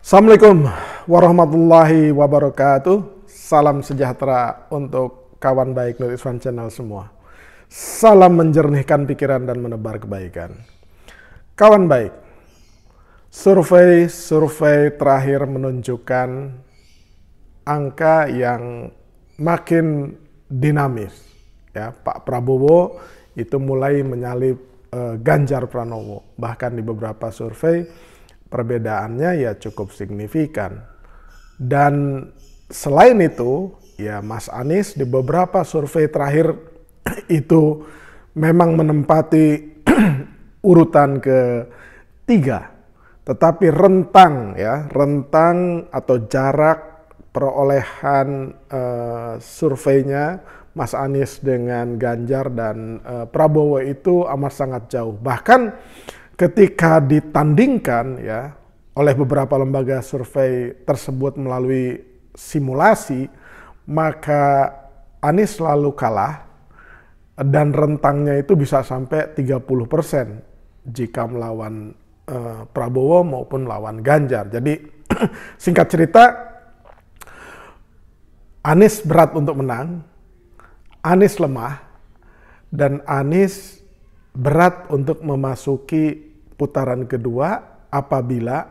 Assalamualaikum warahmatullahi wabarakatuh. Salam sejahtera untuk kawan baik Nur Iswan Channel semua. Salam menjernihkan pikiran dan menebar kebaikan. Kawan baik, survei terakhir menunjukkan angka yang makin dinamis. Ya, Pak Prabowo itu mulai menyalip Ganjar Pranowo. Bahkan di beberapa survei perbedaannya ya cukup signifikan. Dan selain itu, ya Mas Anies di beberapa survei terakhir itu memang menempati urutan ketiga. Tetapi rentang atau jarak perolehan surveinya Mas Anies dengan Ganjar dan Prabowo itu amat sangat jauh. Bahkan ketika ditandingkan ya oleh beberapa lembaga survei tersebut melalui simulasi, maka Anies selalu kalah dan rentangnya itu bisa sampai 30% jika melawan Prabowo maupun melawan Ganjar. Jadi singkat cerita, Anies berat untuk menang, Anies lemah, dan Anies berat untuk memasuki putaran kedua apabila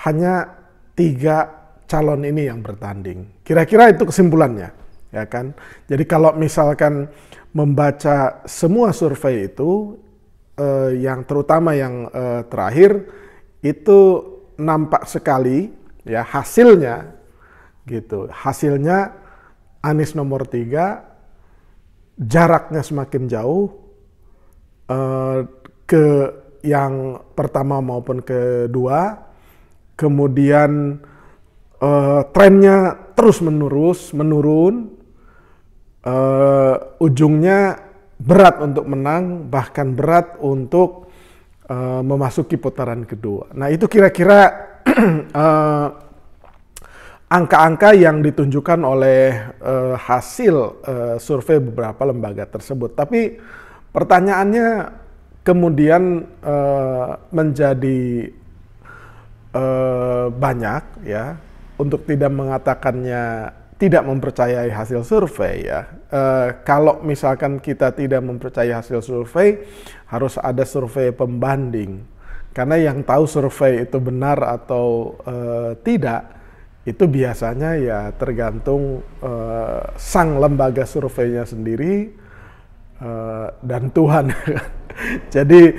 hanya 3 calon ini yang bertanding. Kira-kira itu kesimpulannya, ya kan? Jadi kalau misalkan membaca semua survei itu, yang terutama yang terakhir itu nampak sekali ya hasilnya gitu. Hasilnya Anies nomor 3, jaraknya semakin jauh ke yang pertama maupun kedua, kemudian trennya terus menurun, ujungnya berat untuk menang, bahkan berat untuk memasuki putaran kedua. Nah itu kira-kira angka-angka yang ditunjukkan oleh hasil survei beberapa lembaga tersebut. Tapi pertanyaannya kemudian menjadi banyak ya, untuk tidak mengatakannya tidak mempercayai hasil survei ya. Kalau misalkan kita tidak mempercayai hasil survei, harus ada survei pembanding. Karena yang tahu survei itu benar atau tidak, itu biasanya ya tergantung sang lembaga surveinya sendiri dan Tuhan. Jadi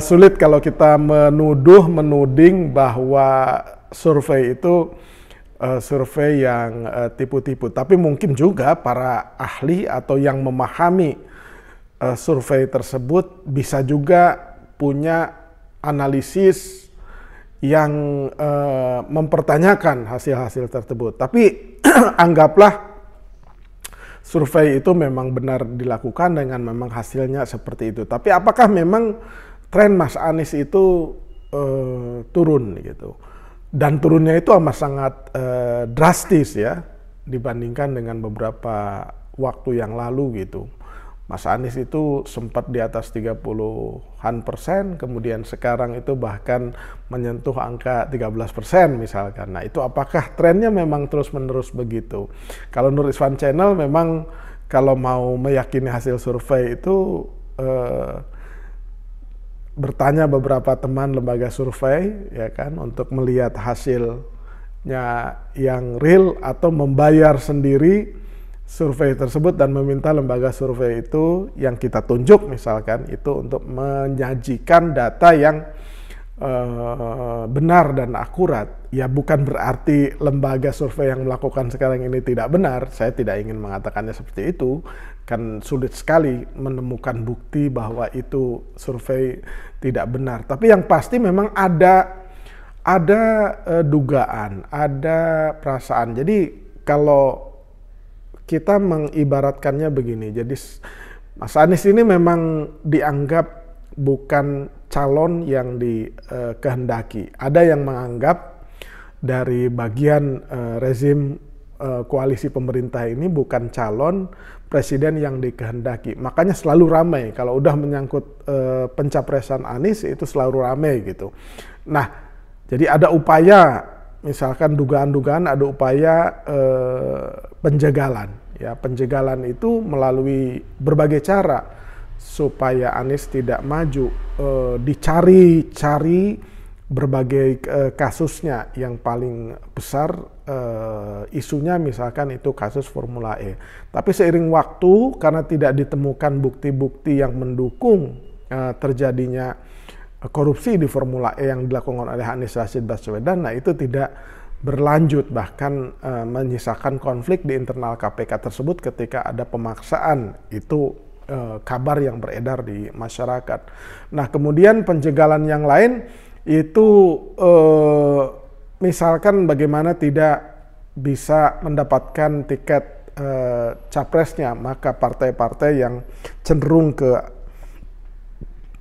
sulit kalau kita menuding bahwa survei itu survei yang tipu-tipu. Tapi mungkin juga para ahli atau yang memahami survei tersebut bisa juga punya analisis yang mempertanyakan hasil-hasil tersebut. Tapi anggaplah survei itu memang benar dilakukan dengan memang hasilnya seperti itu. Tapi apakah memang tren Mas Anies itu turun gitu? Dan turunnya itu amat sangat drastis ya dibandingkan dengan beberapa waktu yang lalu gitu. Mas Anies itu sempat di atas 30-an%, kemudian sekarang itu bahkan menyentuh angka 13% misalkan. Nah itu apakah trennya memang terus-menerus begitu? Kalau Nur Iswan Channel memang kalau mau meyakini hasil survei itu bertanya beberapa teman lembaga survei ya kan, untuk melihat hasilnya yang real atau membayar sendiri survei tersebut dan meminta lembaga survei itu yang kita tunjuk misalkan itu untuk menyajikan data yang benar dan akurat. Ya bukan berarti lembaga survei yang melakukan sekarang ini tidak benar, saya tidak ingin mengatakannya seperti itu, kan sulit sekali menemukan bukti bahwa itu survei tidak benar. Tapi yang pasti memang ada dugaan, ada perasaan. Jadi kalau kita mengibaratkannya begini, jadi Mas Anies ini memang dianggap bukan calon yang dikehendaki. Ada yang menganggap dari bagian rezim koalisi pemerintah ini bukan calon presiden yang dikehendaki. Makanya selalu ramai, kalau udah menyangkut pencapresan Anies itu selalu ramai gitu. Nah, Jadi ada upaya, misalkan dugaan-dugaan ada upaya penjagalan. Ya, penjagalan itu melalui berbagai cara supaya Anies tidak maju. Dicari-cari berbagai kasusnya. Yang paling besar isunya misalkan itu kasus Formula E. Tapi seiring waktu, karena tidak ditemukan bukti-bukti yang mendukung terjadinya korupsi di Formula E yang dilakukan oleh Anies Rashid Baswedan, nah itu tidak berlanjut, bahkan menyisakan konflik di internal KPK tersebut ketika ada pemaksaan. Itu kabar yang beredar di masyarakat. Nah, kemudian penjagalan yang lain itu misalkan bagaimana tidak bisa mendapatkan tiket capresnya, maka partai-partai yang cenderung ke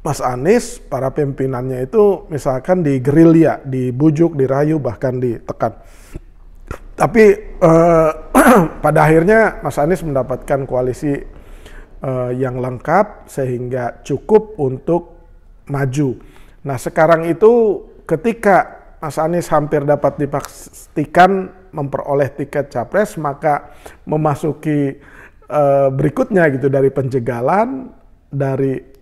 Mas Anies, para pimpinannya itu misalkan digerilya, dibujuk, dirayu, bahkan ditekan. Tapi pada akhirnya Mas Anies mendapatkan koalisi yang lengkap sehingga cukup untuk maju. Nah, sekarang itu ketika Mas Anies hampir dapat dipastikan memperoleh tiket capres, maka memasuki berikutnya gitu, dari penjagalan, dari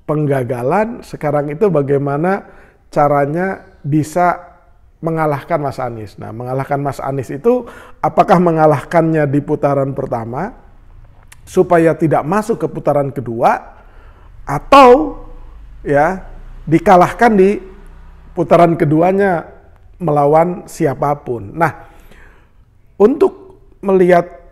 penggagalan, sekarang itu bagaimana caranya bisa mengalahkan Mas Anies. Nah, mengalahkan Mas Anies itu apakah mengalahkannya di putaran pertama supaya tidak masuk ke putaran kedua, atau ya dikalahkan di putaran keduanya melawan siapapun. Nah, untuk melihat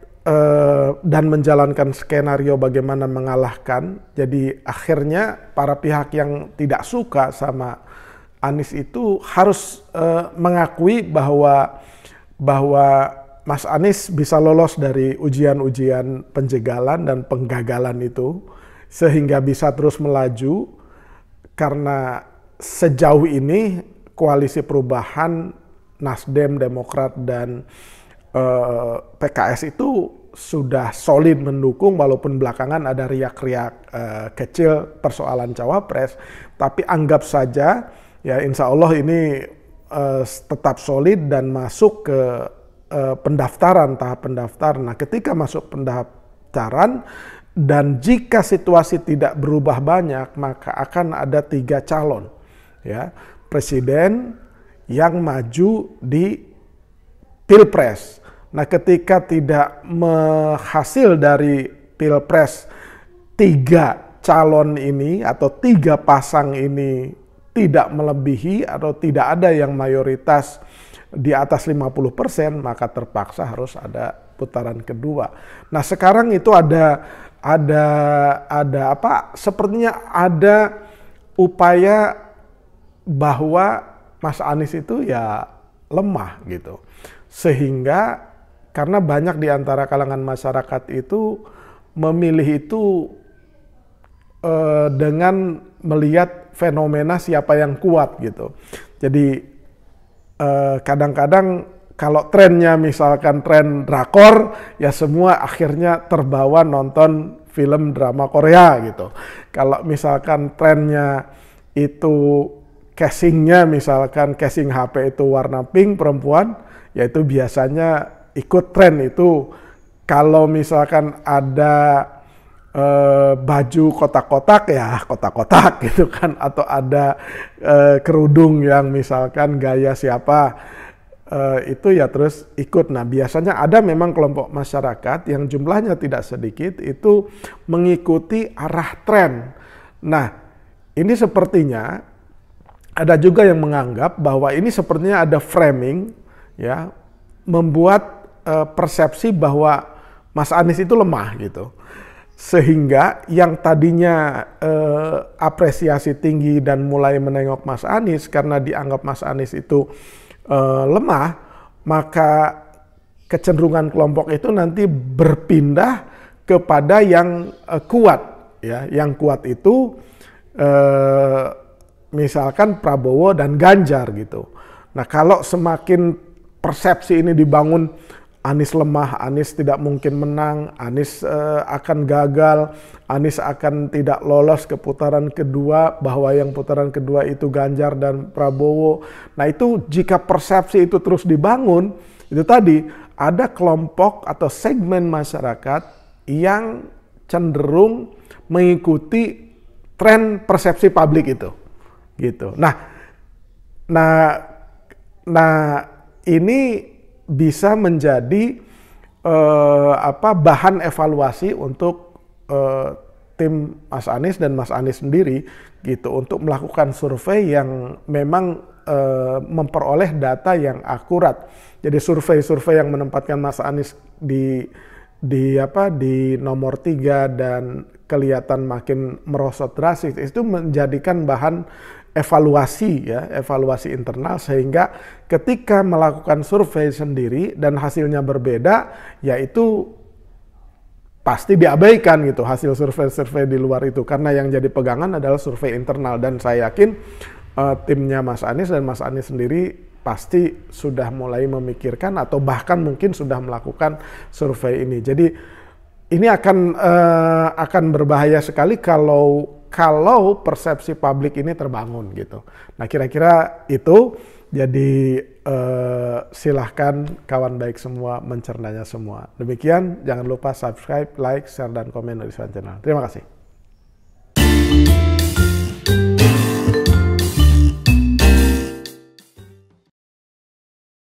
dan menjalankan skenario bagaimana mengalahkan, jadi akhirnya para pihak yang tidak suka sama Anies itu harus mengakui bahwa Mas Anies bisa lolos dari ujian-ujian penjagalan dan penggagalan itu, sehingga bisa terus melaju, karena sejauh ini koalisi perubahan Nasdem, Demokrat, dan PKS itu sudah solid mendukung, walaupun belakangan ada riak-riak kecil persoalan cawapres, tapi anggap saja ya insya Allah ini tetap solid dan masuk ke pendaftaran, tahap pendaftaran. Nah, ketika masuk pendaftaran dan jika situasi tidak berubah banyak, maka akan ada 3 calon ya presiden yang maju di Pilpres. Nah, ketika tidak menghasil dari Pilpres 3 calon ini atau 3 pasang ini tidak melebihi atau tidak ada yang mayoritas di atas 50%, maka terpaksa harus ada putaran kedua. Nah, sekarang itu ada apa? Sepertinya ada upaya bahwa Mas Anies itu ya lemah gitu. Sehingga karena banyak di antara kalangan masyarakat itu memilih itu dengan melihat fenomena siapa yang kuat gitu. Jadi kadang-kadang kalau trennya misalkan tren drakor, ya semua akhirnya terbawa nonton film drama Korea gitu. Kalau misalkan trennya itu casingnya, misalkan casing HP itu warna pink perempuan, yaitu biasanya ikut tren itu. Kalau misalkan ada baju kotak-kotak, ya kotak-kotak gitu kan, atau ada kerudung yang misalkan gaya siapa, itu ya terus ikut. Nah, biasanya ada memang kelompok masyarakat yang jumlahnya tidak sedikit itu mengikuti arah tren. Nah, ini sepertinya ada juga yang menganggap bahwa ini sepertinya ada framing ya, membuat persepsi bahwa Mas Anies itu lemah gitu. Sehingga yang tadinya apresiasi tinggi dan mulai menengok Mas Anies karena dianggap Mas Anies itu lemah, maka kecenderungan kelompok itu nanti berpindah kepada yang kuat ya. Yang kuat itu misalkan Prabowo dan Ganjar gitu. Nah, kalau semakin persepsi ini dibangun Anies lemah, Anies tidak mungkin menang, Anies akan gagal, Anies akan tidak lolos ke putaran kedua, bahwa yang putaran kedua itu Ganjar dan Prabowo. Nah itu jika persepsi itu terus dibangun, itu tadi ada kelompok atau segmen masyarakat yang cenderung mengikuti tren persepsi publik itu, gitu. Nah ini bisa menjadi bahan evaluasi untuk tim Mas Anies dan Mas Anies sendiri gitu, untuk melakukan survei yang memang memperoleh data yang akurat. Jadi survei-survei yang menempatkan Mas Anies di nomor 3 dan kelihatan makin merosot drastis, itu menjadikan bahan evaluasi internal, sehingga ketika melakukan survei sendiri dan hasilnya berbeda, yaitu pasti diabaikan gitu hasil survei-survei di luar itu, karena yang jadi pegangan adalah survei internal. Dan saya yakin timnya Mas Anies dan Mas Anies sendiri pasti sudah mulai memikirkan atau bahkan mungkin sudah melakukan survei ini. Jadi ini akan berbahaya sekali kalau persepsi publik ini terbangun gitu. Nah kira-kira itu, jadi silahkan kawan baik semua mencernanya semua. Demikian, jangan lupa subscribe, like, share, dan komen Rizwan Channel. Terima kasih.